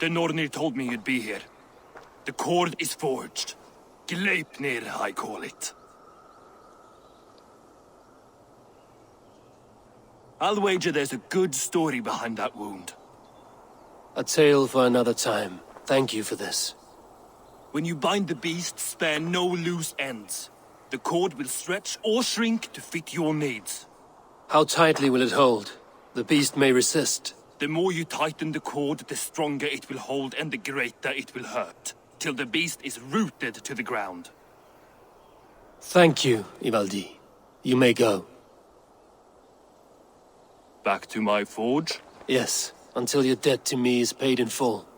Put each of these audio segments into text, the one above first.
The Nornir told me you'd be here. The cord is forged. Gleipnir, I call it. I'll wager there's a good story behind that wound. A tale for another time. Thank you for this. When you bind the beast, spare no loose ends. The cord will stretch or shrink to fit your needs. How tightly will it hold? The beast may resist. The more you tighten the cord, the stronger it will hold and the greater it will hurt, till the beast is rooted to the ground. Thank you, Ivaldi. You may go. Back to my forge? Yes, until your debt to me is paid in full.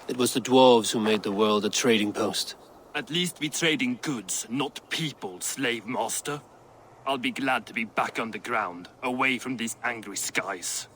It was the dwarves who made the world a trading post. At least we trade in goods, not people, slave master. I'll be glad to be back on the ground, away from these angry skies.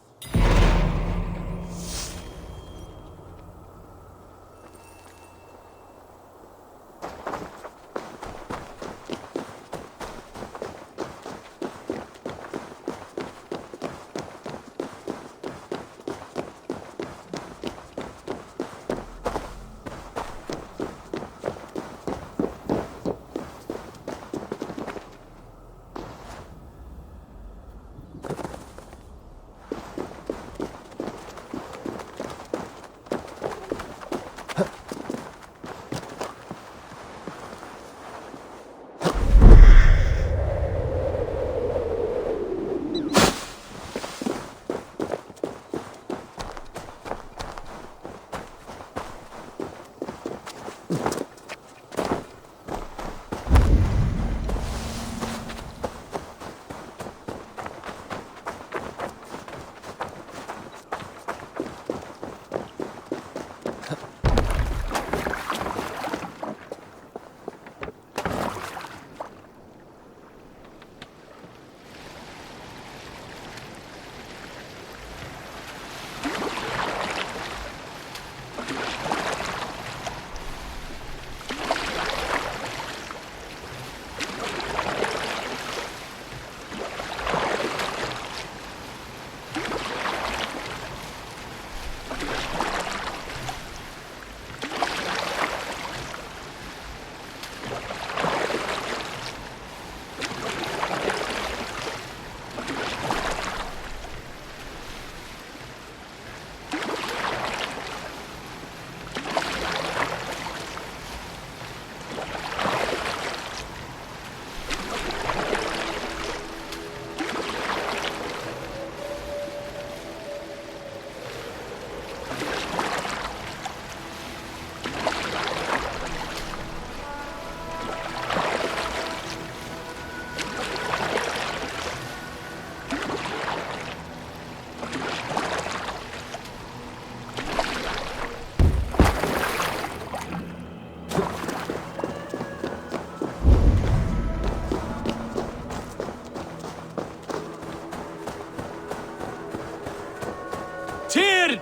Tyr!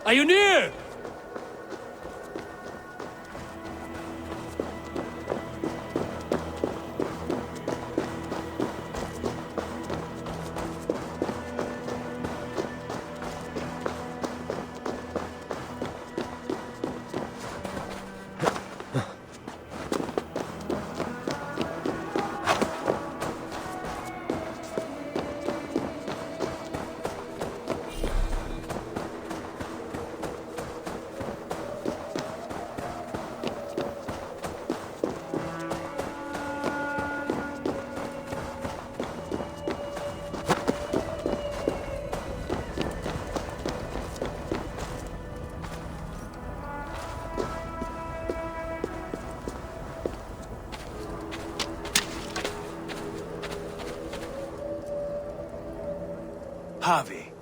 Are you near? Harvey,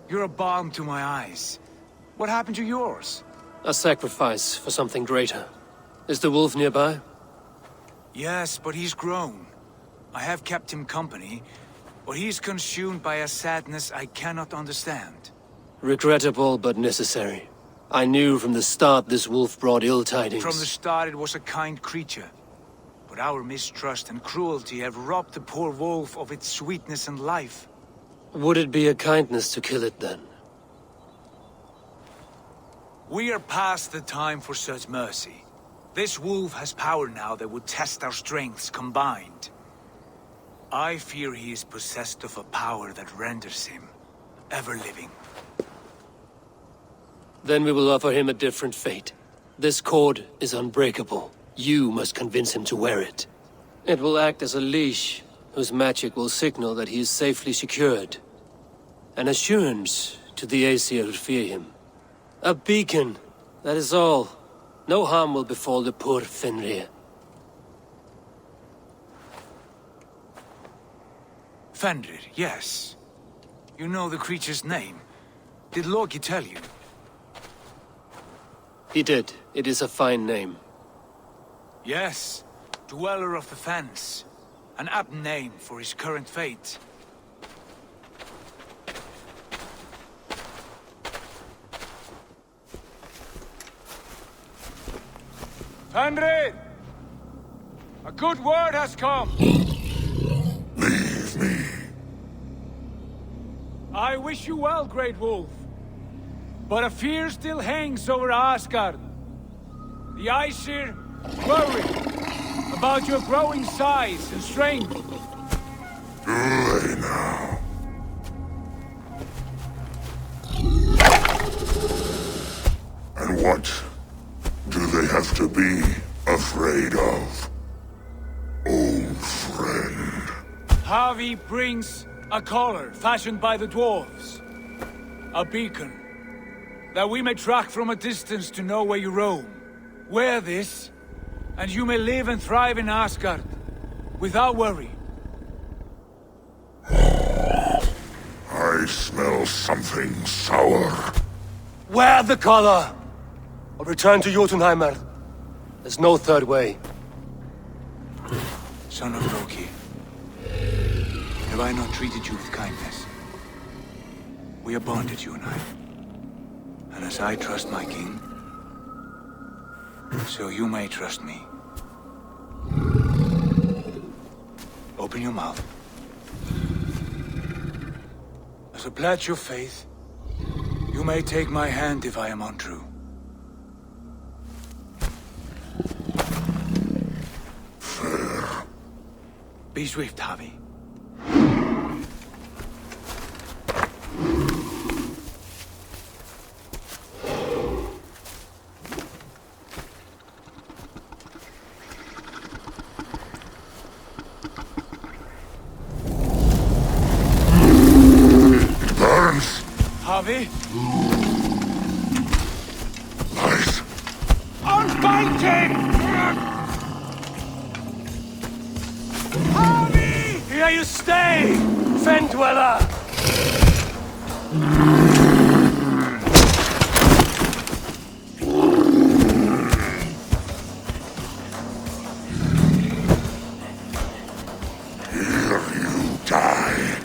you're a balm to my eyes. What happened to yours? A sacrifice for something greater. Is the wolf nearby? Yes, but he's grown. I have kept him company, but he's consumed by a sadness I cannot understand. Regrettable, but necessary. I knew from the start this wolf brought ill tidings. From the start it was a kind creature. But our mistrust and cruelty have robbed the poor wolf of its sweetness and life. Would it be a kindness to kill it then? We are past the time for such mercy. This wolf has power now that would test our strengths combined. I fear he is possessed of a power that renders him ever-living. Then we will offer him a different fate. This cord is unbreakable. You must convince him to wear it. It will act as a leash, whose magic will signal that he is safely secured. An assurance to the Aesir who fear him. A beacon, that is all. No harm will befall the poor Fenrir. Fenrir, yes. You know the creature's name. Did Loki tell you? He did. It is a fine name. Yes. Dweller of the Fens. An apt name for his current fate. Fenrir! A good word has come! Leave me. I wish you well, Great Wolf. But a fear still hangs over Asgard. The Aesir worry about your growing size and strength. Do they now? And what do they have to be afraid of? Old friend. Havi brings a collar fashioned by the dwarves. A beacon. That we may track from a distance to know where you roam. Wear this, and you may live and thrive in Asgard. Without worry. I smell something sour. Wear the collar! Or return to Jotunheimer. There's no third way. Son of Loki. Have I not treated you with kindness? We are bonded, you and I. And as I trust my king, so you may trust me. Open your mouth. As a pledge of faith, you may take my hand if I am untrue. Fair. Be swift, Havi. Havi? Lies. Unbind him! Havi! Here you stay, Fen Dweller! Here you die.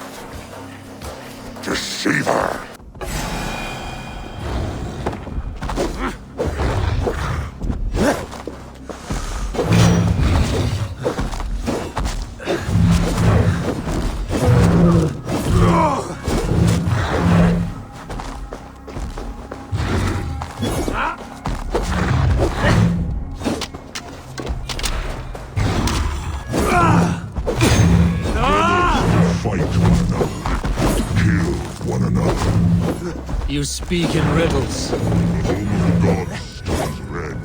Deceiver. Fight one another. Kill one another. You speak in riddles. The home of the gods turns red.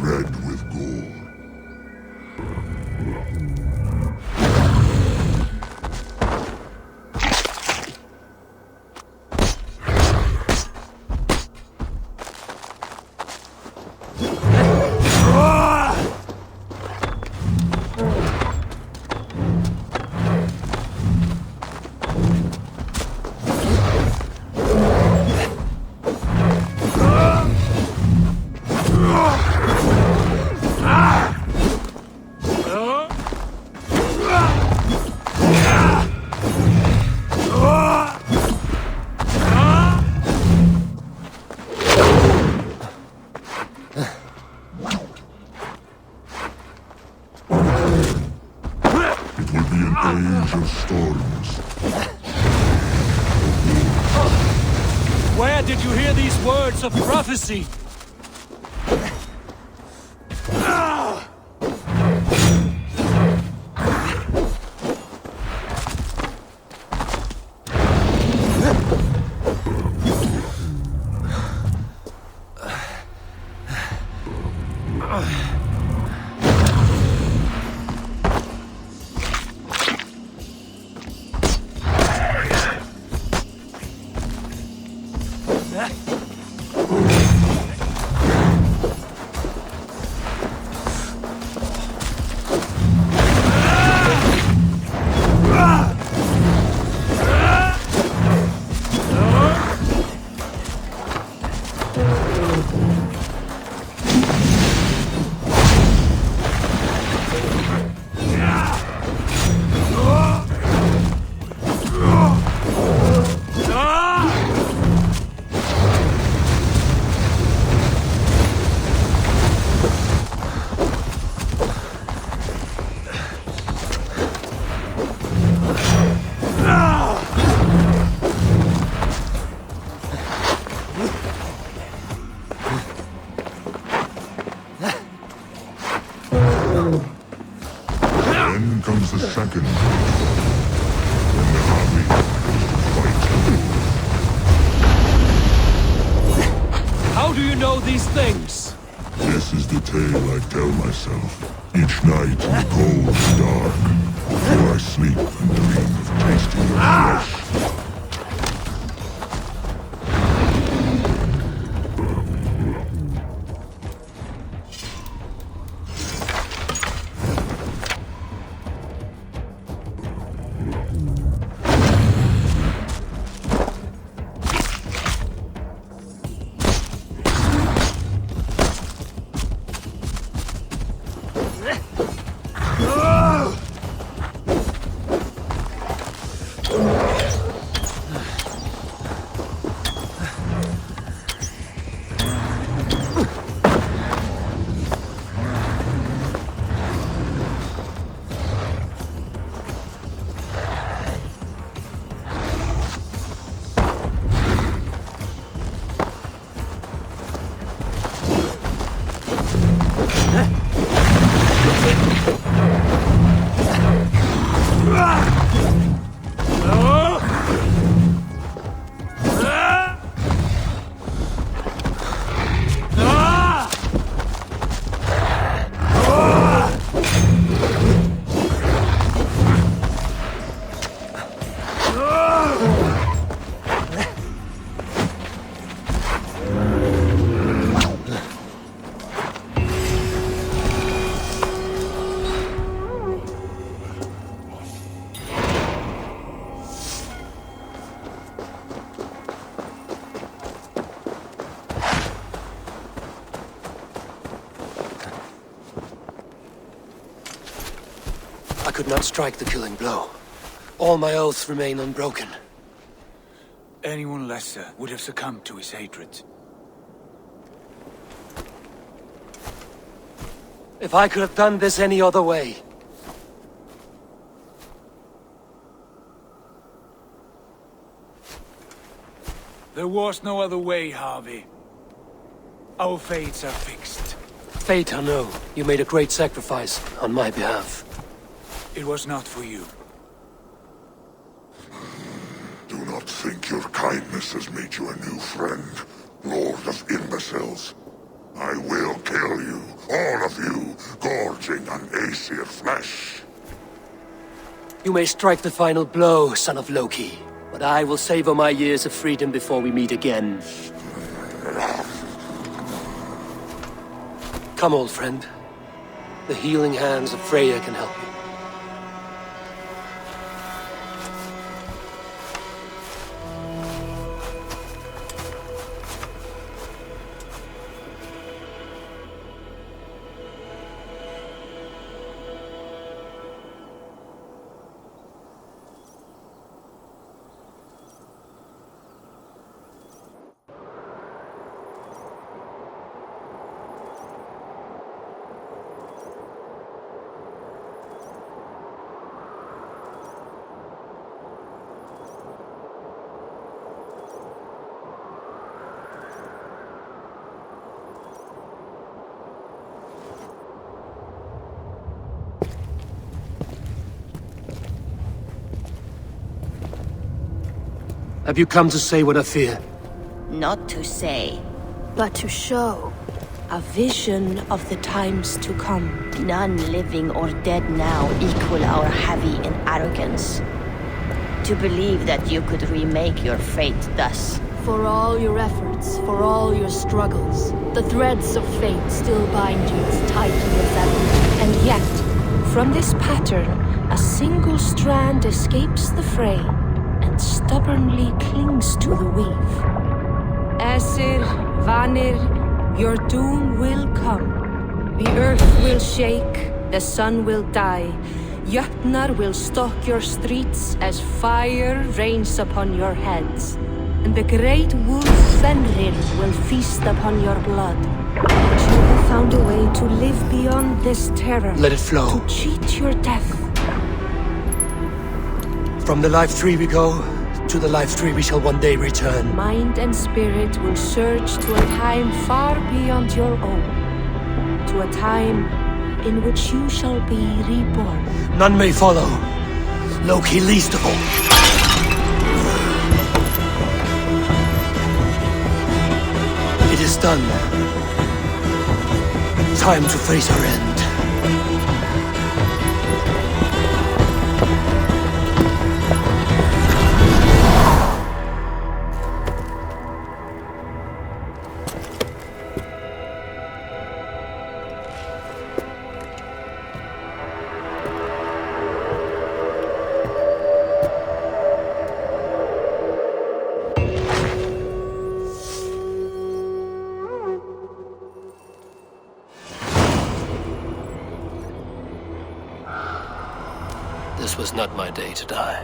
Red with gore. Age of storms. Where did you hear these words of prophecy? Then comes the second phase, when the army fights. How do you know these things? This is the tale I tell myself. Each night in the cold and dark, before I sleep and dream of tasting your flesh. I could not strike the killing blow. All my oaths remain unbroken. Anyone lesser would have succumbed to his hatred. If I could have done this any other way. There was no other way, Harvey. Our fates are fixed. Fate, I know. You made a great sacrifice on my behalf. It was not for you. Do not think your kindness has made you a new friend, Lord of Imbeciles. I will kill you, all of you, gorging on Aesir flesh. You may strike the final blow, son of Loki, but I will savor my years of freedom before we meet again. Come, old friend. The healing hands of Freya can help you. Have you come to say what I fear? Not to say. But to show a vision of the times to come. None living or dead now equal our heavy in arrogance. To believe that you could remake your fate thus. For all your efforts, for all your struggles, the threads of fate still bind you as tightly as ever. And yet, from this pattern, a single strand escapes the fray and stubbornly clings to the weave. Æsir, Vanir, your doom will come. The earth will shake, the sun will die. Jötnar will stalk your streets as fire rains upon your heads. And the great wolf Fenrir will feast upon your blood. But you have found a way to live beyond this terror. Let it flow. To cheat your death. From the life tree we go, to the life tree we shall one day return. Mind and spirit will surge to a time far beyond your own. To a time in which you shall be reborn. None may follow. Loki least of all. It is done. Time to face our end. This was not my day to die.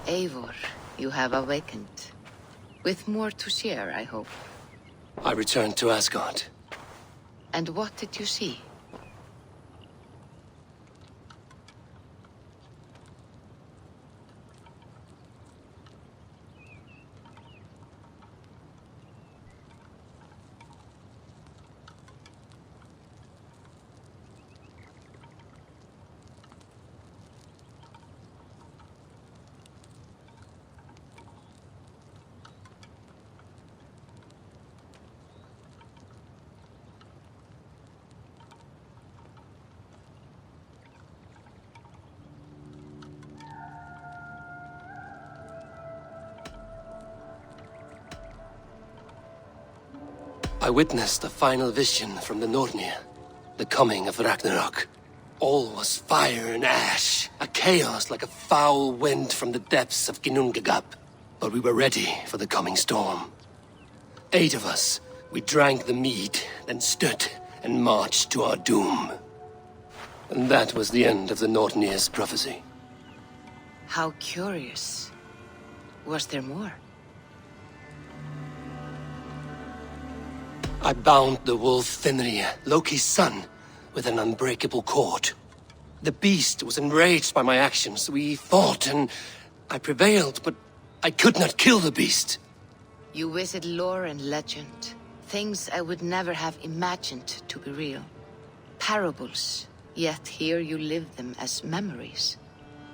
Eivor, you have awakened. With more to share, I hope. I returned to Asgard. And what did you see? I witnessed a final vision from the Nornir, the coming of Ragnarok. All was fire and ash, a chaos like a foul wind from the depths of Ginnungagap. But we were ready for the coming storm. 8 of us, we drank the mead, then stood and marched to our doom. And that was the end of the Nornir's prophecy. How curious. Was there more? I bound the wolf Fenrir, Loki's son, with an unbreakable cord. The beast was enraged by my actions. We fought and I prevailed, but I could not kill the beast. You visit lore and legend. Things I would never have imagined to be real. Parables, yet here you live them as memories.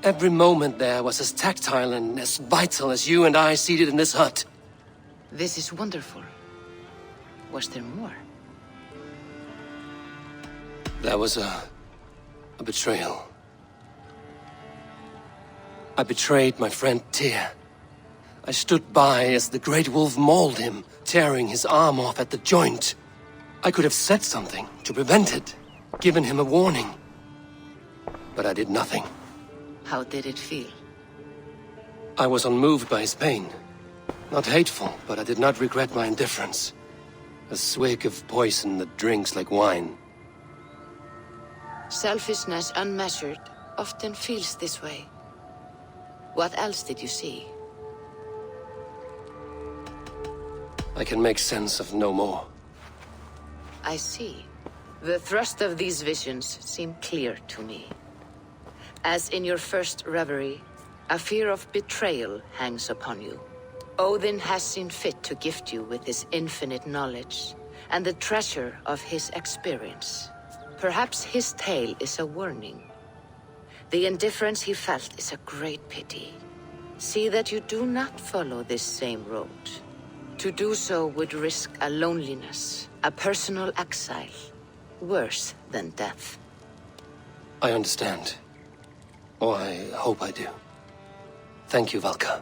Every moment there was as tactile and as vital as you and I seated in this hut. This is wonderful. Was there more? There was a betrayal. I betrayed my friend Tyr. I stood by as the great wolf mauled him, tearing his arm off at the joint. I could have said something to prevent it, given him a warning. But I did nothing. How did it feel? I was unmoved by his pain. Not hateful, but I did not regret my indifference. A swig of poison that drinks like wine. Selfishness unmeasured often feels this way. What else did you see? I can make sense of no more. I see. The thrust of these visions seem clear to me. As in your first reverie, a fear of betrayal hangs upon you. Odin has seen fit to gift you with his infinite knowledge, and the treasure of his experience. Perhaps his tale is a warning. The indifference he felt is a great pity. See that you do not follow this same road. To do so would risk a loneliness, a personal exile, worse than death. I understand. Or I hope I do. Thank you, Valka.